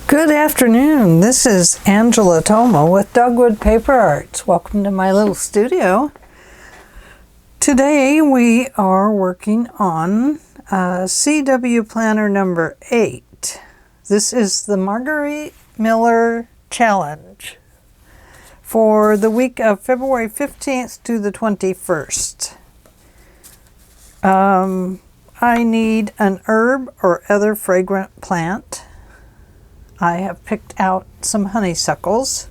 Good afternoon. This is Angela Thoma with Dogwood Paper Arts. Welcome to my little studio. Today we are working on CW Planner number 8. This is the Margarete Miller Challenge for the week of February 15th to the 21st. I need an herb or other fragrant plant. I have picked out some honeysuckles.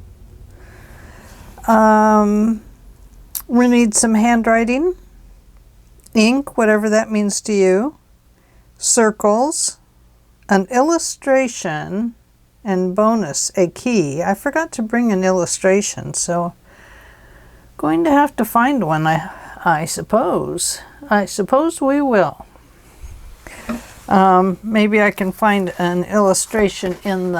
We need some handwriting, ink, whatever that means to you, circles, an illustration, and bonus, a key. I forgot to bring an illustration, so going to have to find one, I suppose. I suppose we will. Maybe I can find an illustration in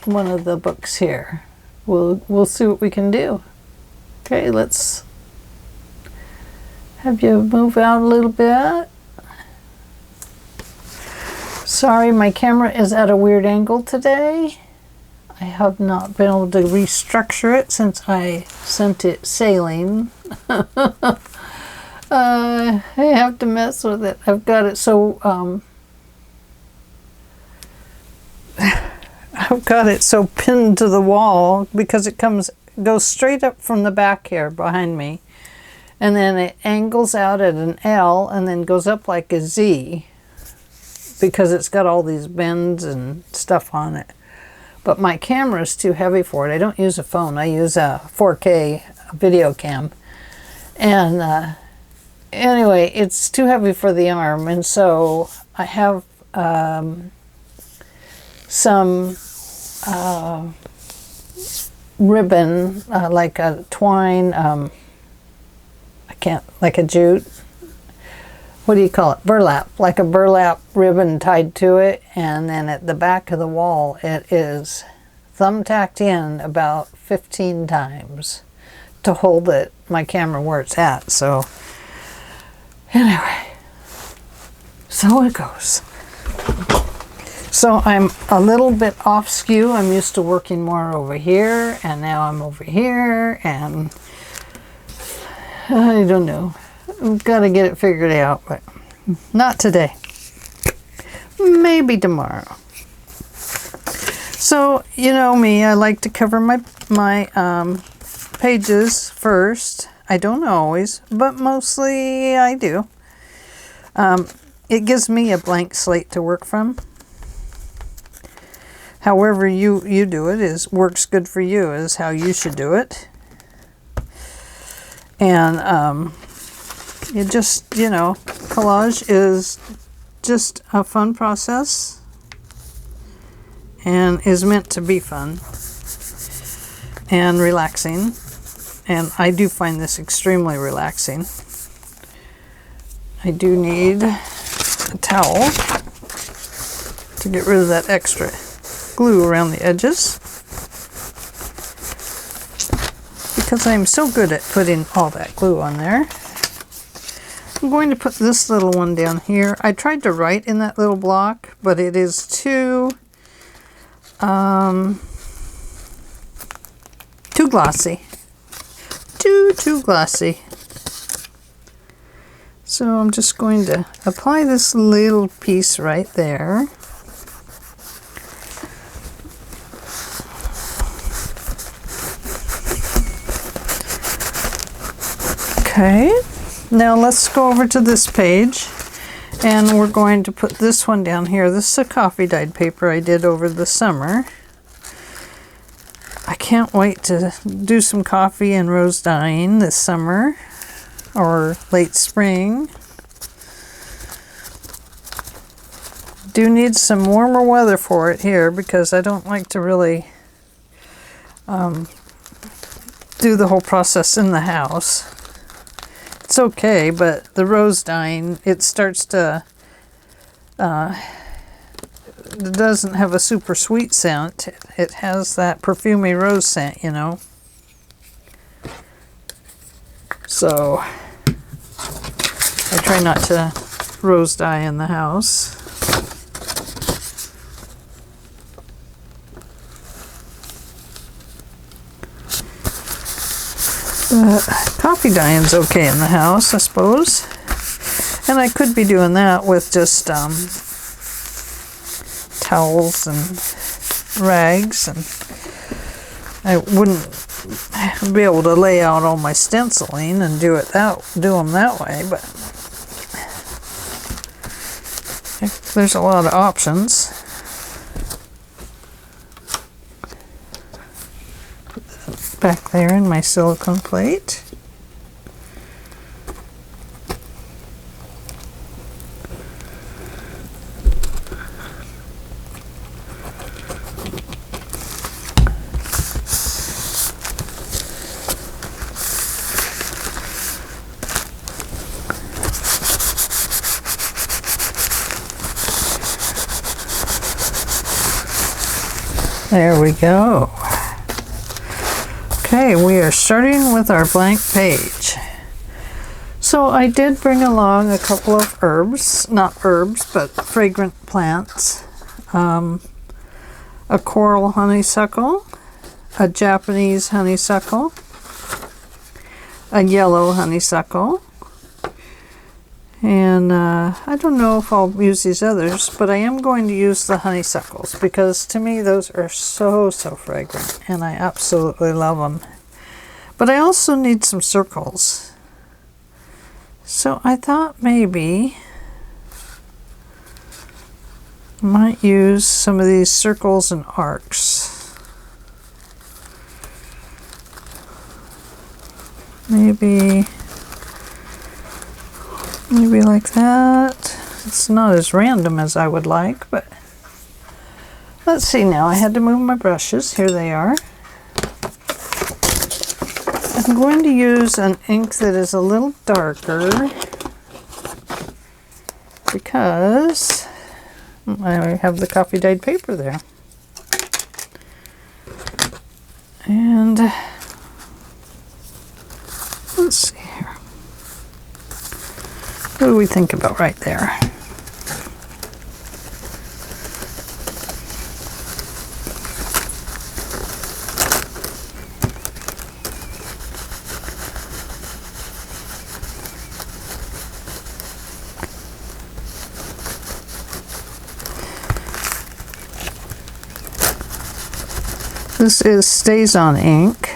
one of the books here. We'll see what we can do. Okay, let's have you move out a little bit. Sorry, my camera is at a weird angle today. I have not been able to restructure it since I sent it sailing. I have to mess with it. I've got it so I've got it so pinned to the wall because it goes straight up from the back here behind me, and then it angles out at an L and then goes up like a Z because it's got all these bends and stuff on it. But my camera is too heavy for it. I don't use a phone. I use a 4K video cam, and anyway, it's too heavy for the arm, and so I have some ribbon, like a twine, like a jute, what do you call it, burlap, like a burlap ribbon tied to it, and then at the back of the wall it is thumbtacked in about 15 times to hold my camera where it's at. So anyway, so it goes. So I'm a little bit off skew. I'm used to working more over here, and now I'm over here, and I don't know. I've got to get it figured out, but not today. Maybe tomorrow. So, you know me, I like to cover my pages first. I don't always, but mostly I do. It gives me a blank slate to work from. However you do it works good for you, is how you should do it. And it just, collage is just a fun process and is meant to be fun and relaxing. And I do find this extremely relaxing. I do need a towel to get rid of that extra glue around the edges, because I'm so good at putting all that glue on there. I'm going to put this little one down here. I tried to write in that little block, but it is too glossy. Too glossy. So I'm just going to apply this little piece right there. Okay, now let's go over to this page, and we're going to put this one down here. This is a coffee dyed paper I did over the summer. I can't wait to do some coffee and rose dyeing this summer or late spring. Do need some warmer weather for it here, because I don't like to really do the whole process in the house. It's okay, but the rose dyeing, it starts to it doesn't have a super sweet scent. It has that perfumey rose scent, So I try not to rose dye in the house. Coffee dying's okay in the house, I suppose. And I could be doing that with just towels and rags, and I wouldn't be able to lay out all my stenciling and do them that way, but there's a lot of options. Back there in my silicone plate. There we go. Okay, we are starting with our blank page. So I did bring along a couple of herbs, not herbs, but fragrant plants. A coral honeysuckle, a Japanese honeysuckle, a yellow honeysuckle, and I don't know if I'll use these others, but I am going to use the honeysuckles because to me those are so fragrant and I absolutely love them. But I also need some circles. So I thought maybe I might use some of these circles and arcs. Maybe like that. It's not as random as I would like, but let's see now. I had to move my brushes. Here they are. I'm going to use an ink that is a little darker because I have the coffee dyed paper there. And let's see here. What do we think about right there? This is stays-on ink,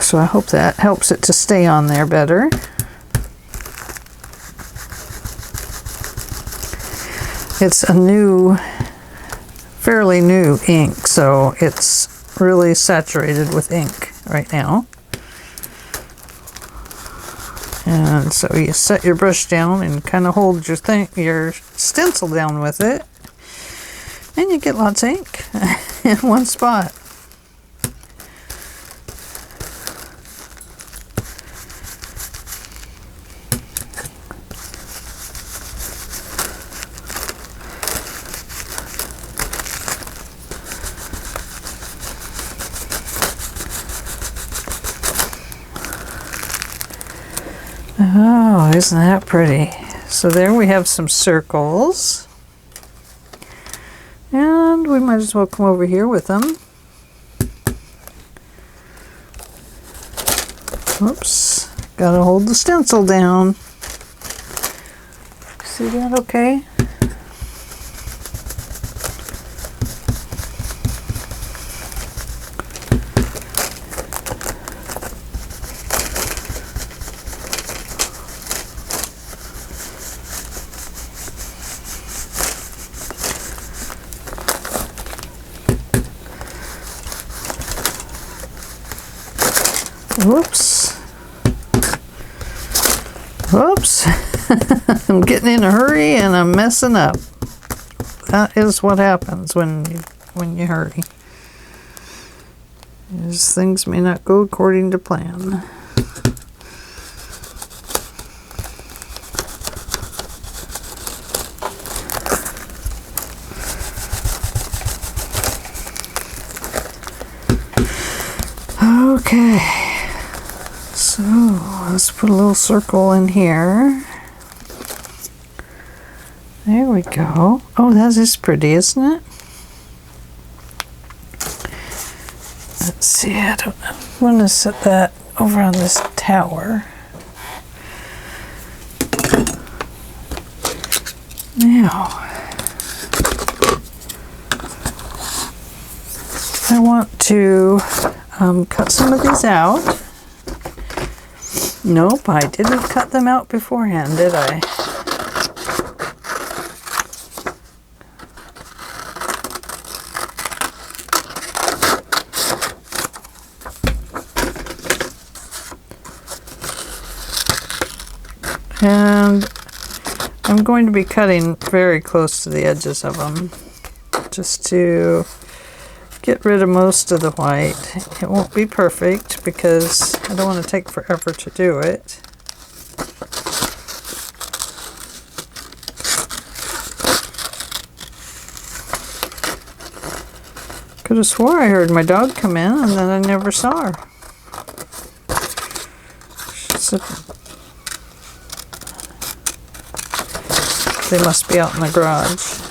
so I hope that helps it to stay on there better. It's a fairly new ink, so it's really saturated with ink right now. And so you set your brush down and kind of hold your stencil down with it, and you get lots of ink in one spot. Oh, isn't that pretty? So there we have some circles. And we might as well come over here with them. Oops, gotta hold the stencil down. See that okay? Whoops. Whoops. I'm getting in a hurry and I'm messing up. That is what happens when you hurry. Things may not go according to plan. Okay. So let's put a little circle in here. There we go. Oh, that is pretty, isn't it? Let's see, I don't know. I'm going to set that over on this tower. Now, I want to cut some of these out. Nope, I didn't cut them out beforehand, did I? And I'm going to be cutting very close to the edges of them just to get rid of most of the white. It won't be perfect because I don't want to take forever to do it. Could have swore I heard my dog come in and then I never saw her. They must be out in the garage.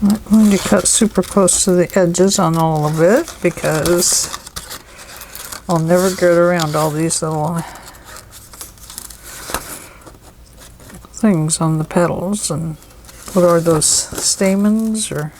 I'm going to cut super close to the edges on all of it because I'll never get around all these little things on the petals. And what are those, stamens or?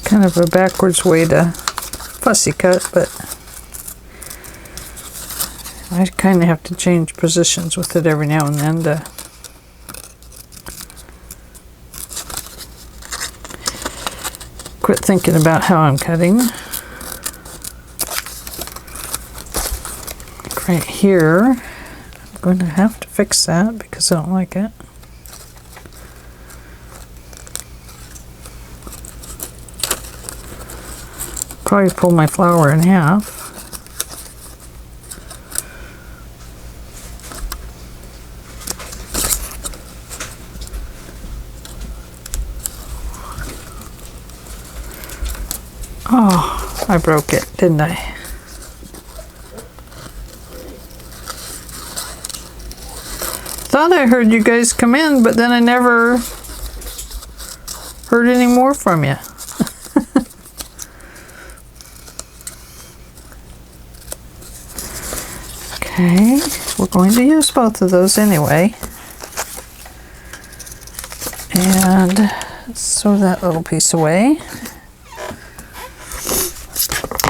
Kind of a backwards way to fussy cut, but I kind of have to change positions with it every now and then to quit thinking about how I'm cutting. Right here, I'm going to have to fix that because I don't like it. Probably pull my flower in half. Oh, I broke it, didn't I? Thought I heard you guys come in, but then I never heard any more from you. Okay, we're going to use both of those anyway. And sew that little piece away.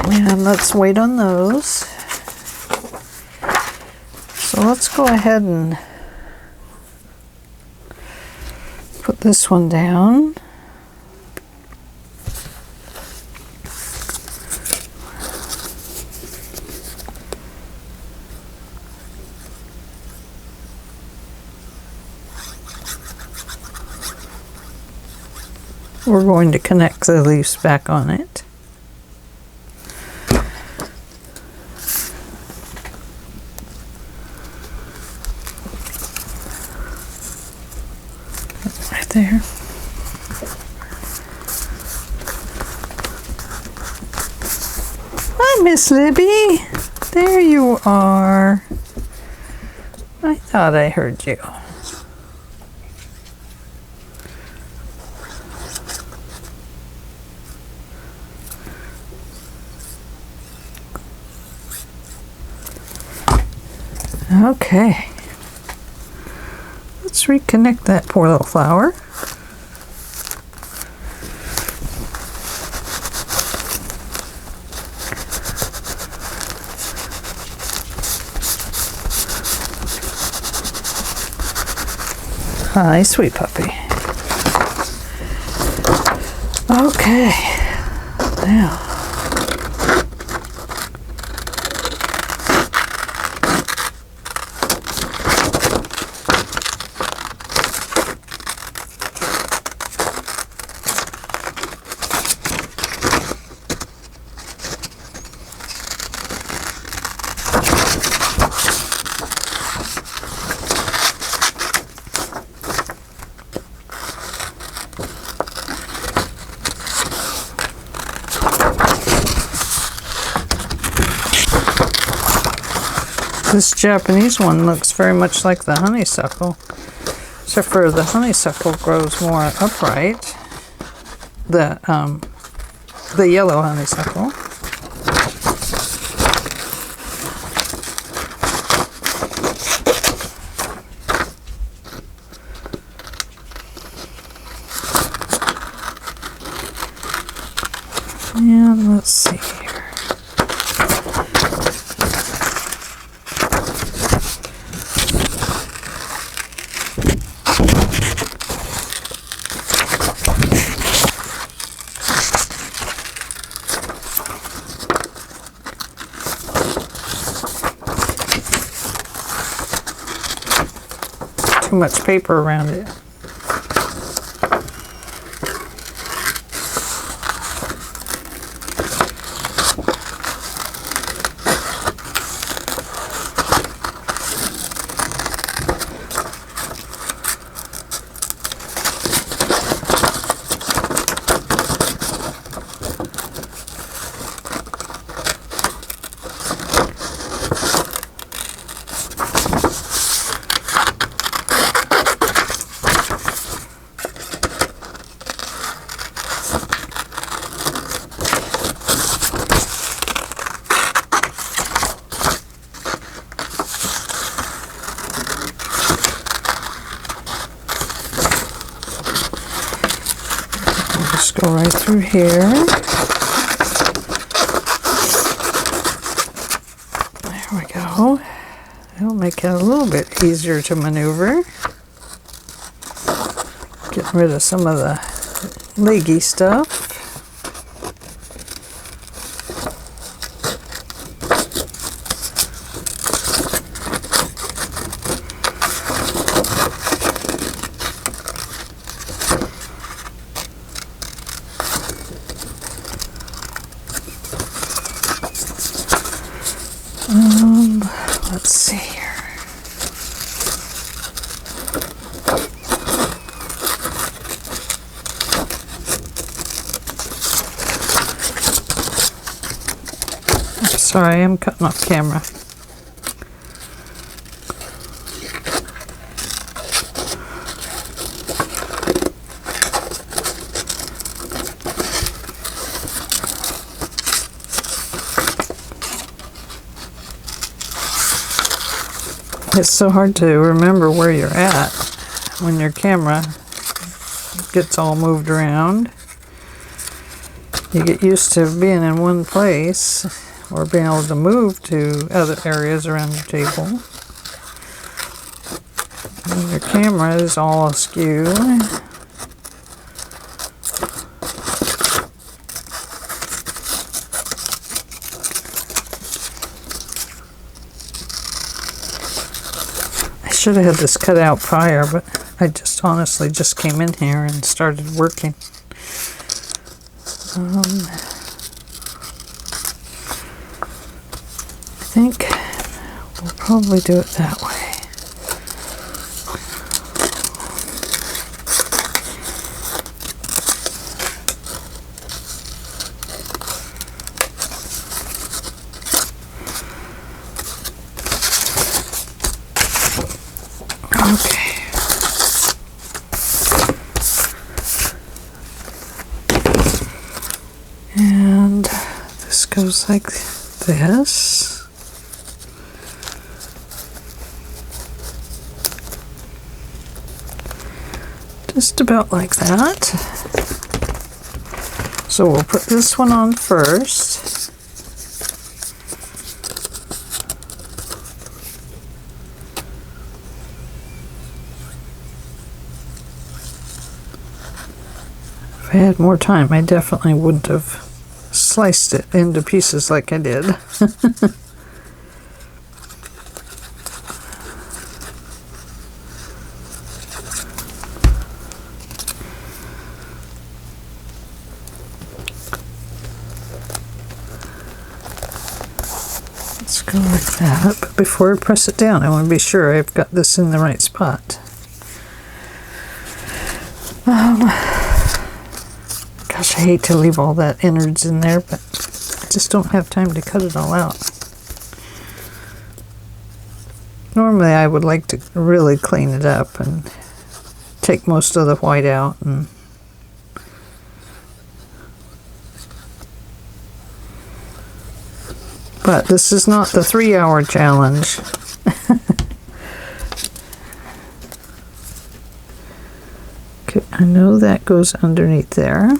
And let's wait on those. So let's go ahead and put this one down. We're going to connect the leaves back on it. Right there. Hi, Miss Libby. There you are. I thought I heard you. Okay. Let's reconnect that poor little flower. Hi, sweet puppy. Okay. Now. This Japanese one looks very much like the honeysuckle, except for the honeysuckle grows more upright. The yellow honeysuckle. And let's see here. Too much paper around it. Go right through here. There we go. That'll make it a little bit easier to maneuver. Getting rid of some of the leggy stuff. Let's see here. I'm sorry, I'm cutting off camera. It's so hard to remember where you're at when your camera gets all moved around. You get used to being in one place or being able to move to other areas around your table. And your camera is all askew. Should have had this cut out prior, but I just honestly just came in here and started working. I think we'll probably do it that way. Okay. And this goes like this. Just about like that. So we'll put this one on first. If I had more time, I definitely wouldn't have sliced it into pieces like I did. Let's go like that, but before I press it down, I want to be sure I've got this in the right spot. Gosh, I hate to leave all that innards in there, but I just don't have time to cut it all out. Normally I would like to really clean it up and take most of the white out. But this is not the 3-hour challenge. Okay, I know that goes underneath there.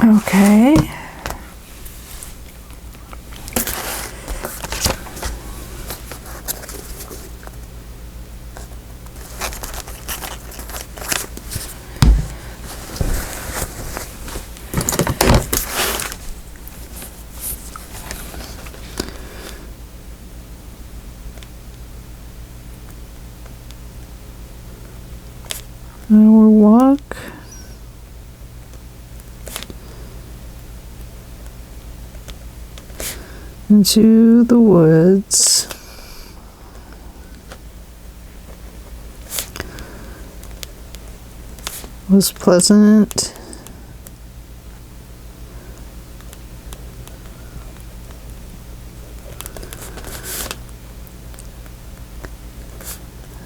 Okay. Now we'll walk into the woods. It was pleasant.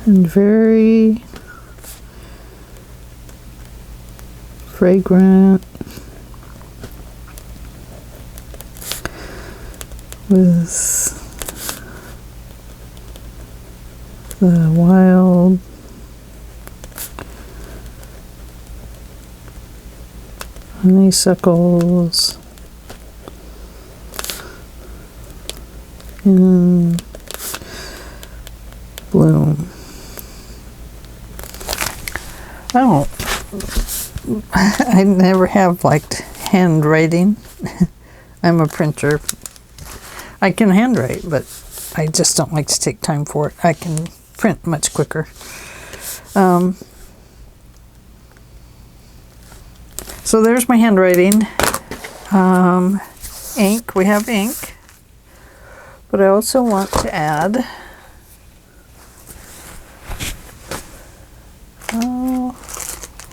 And very fragrant, with the wild honeysuckles in bloom. I never have liked handwriting. I'm a printer. I can handwrite, but I just don't like to take time for it. I can print much quicker. So there's my handwriting. Ink, we have ink. But I also want to add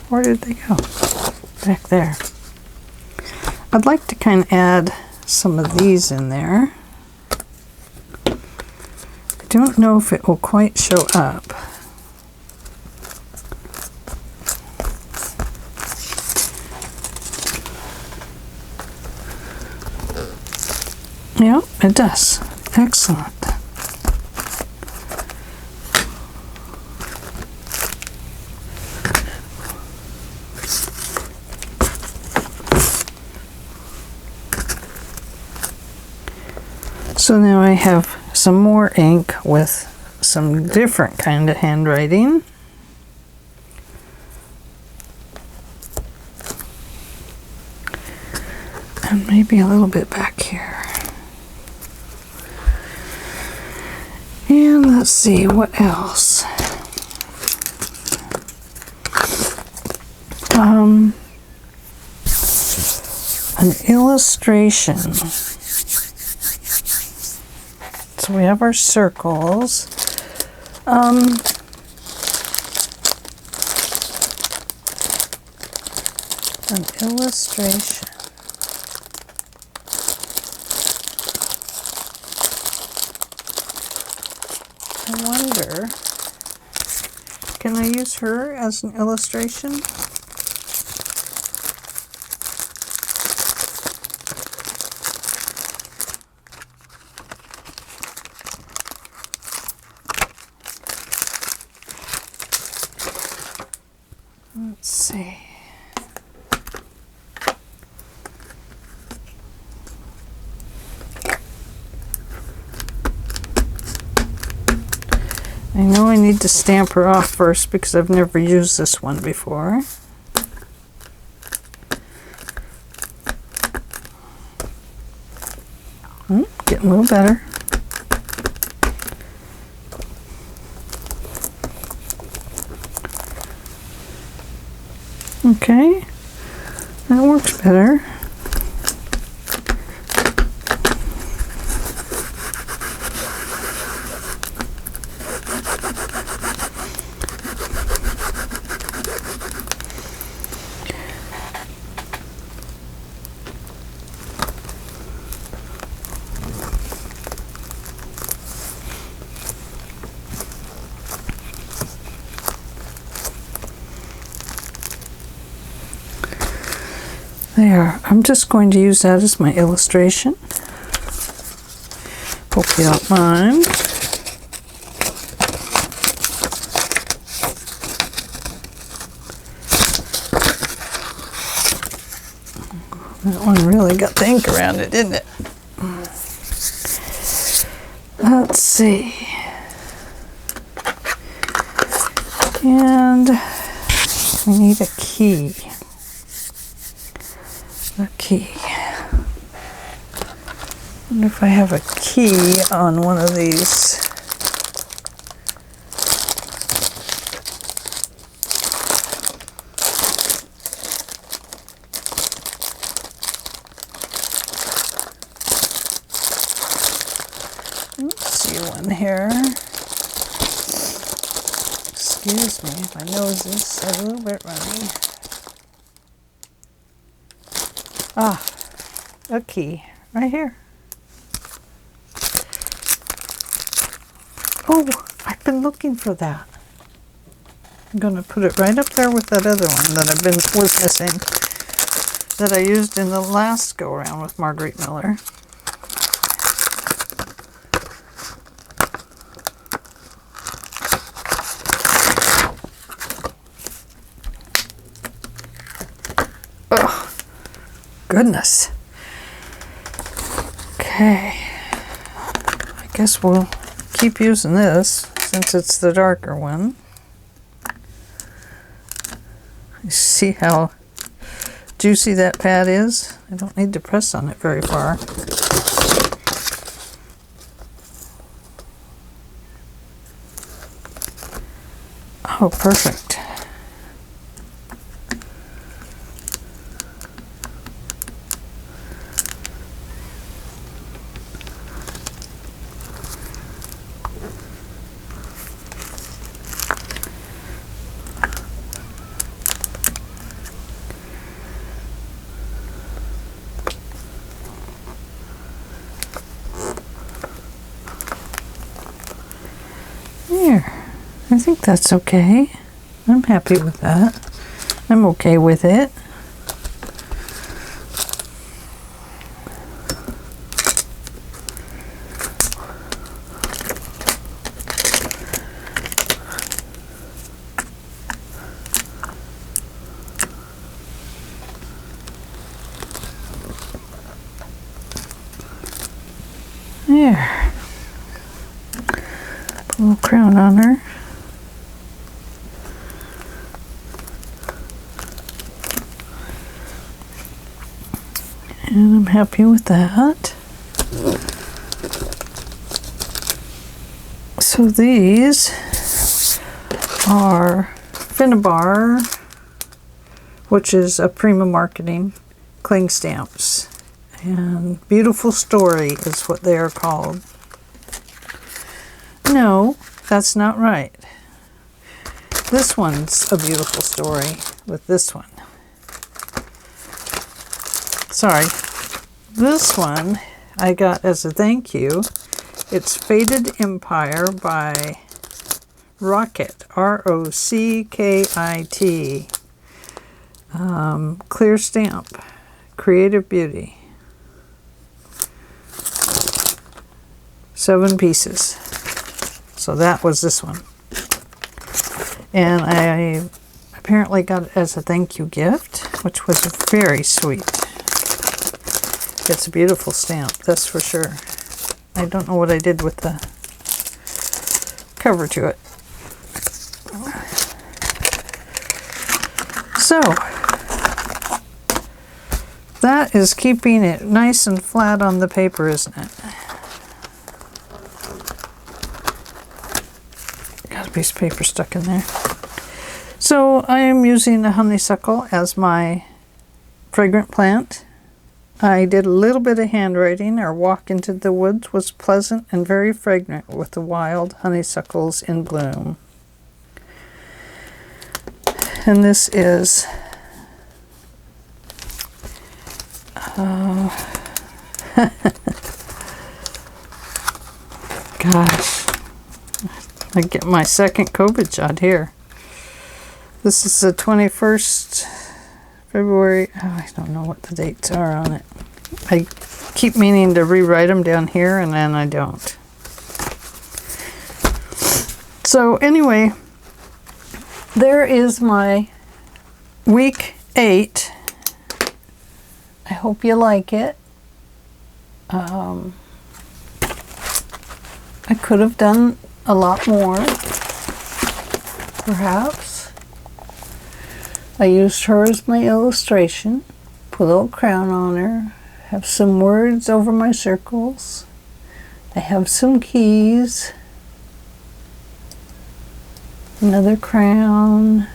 where did they go? Back there. I'd like to kind of add some of these in there. I don't know if it will quite show up. Yeah, it does. Excellent. So now I have some more ink with some different kind of handwriting. And maybe a little bit back here. And let's see, what else? An illustration. So we have our circles. An illustration. I wonder, can I use her as an illustration? Let's see. I know I need to stamp her off first because I've never used this one before. Getting a little better. Okay, that works better. There, I'm just going to use that as my illustration. Hope you don't mind. That one really got the ink around it, didn't it? Let's see. And we need a key. A key. I wonder if I have a key on one of these. Let's see one here. Excuse me, my nose is a little bit runny. Ah, a key right here. Oh, I've been looking for that. I'm going to put it right up there with that other one that was missing, that I used in the last go around with Margarete Miller. Oh, goodness. Okay. I guess we'll keep using this since it's the darker one. You see how juicy that pad is? I don't need to press on it very far. Oh, perfect. There. I think that's okay. I'm happy with that. I'm okay with it. There. Put a little crown on her. And I'm happy with that. So these are Finnabar, which is a Prima Marketing cling stamps. And Beautiful Story is what they are called. No, that's not right. This one's a beautiful story with this one. Sorry. This one I got as a thank you. It's Faded Empire by Rockit, R-O-C-K-I-T. Clear stamp, Creative Beauty. 7 pieces. So that was this one. And I apparently got it as a thank you gift, which was very sweet. It's a beautiful stamp, that's for sure. I don't know what I did with the cover to it. So, that is keeping it nice and flat on the paper, isn't it? Got a piece of paper stuck in there. So, I am using the honeysuckle as my fragrant plant. I did a little bit of handwriting. Our walk into the woods was pleasant and very fragrant with the wild honeysuckles in bloom. And this is gosh, I get my second COVID shot here. This is the 21st February. Oh, I don't know what the dates are on it. I keep meaning to rewrite them down here and then I don't. So anyway, there is my week 8. I hope you like it. I could have done a lot more, perhaps. I used her as my illustration, put a little crown on her, have some words over my circles. I have some keys, another crown,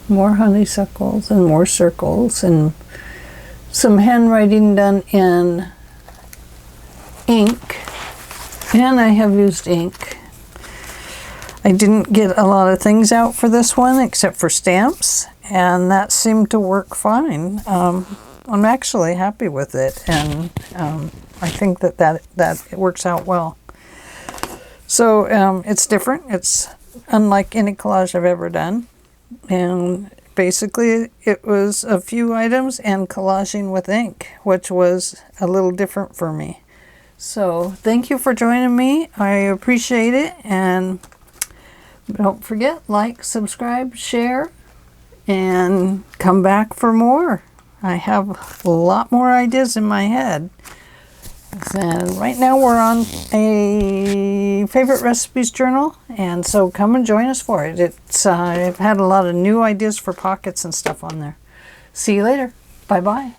more honeysuckles and more circles, and some handwriting done in ink. And I have used ink. I didn't get a lot of things out for this one except for stamps, and that seemed to work fine. I'm actually happy with it, and I think that it works out well. So it's different. It's unlike any collage I've ever done, and basically it was a few items and collaging with ink, which was a little different for me. So thank you for joining me. I appreciate it, and don't forget, like, subscribe, share, and come back for more. I have a lot more ideas in my head. And right now we're on a favorite recipes journal, and so come and join us for it. It's I've had a lot of new ideas for pockets and stuff on there. See you later. Bye-bye.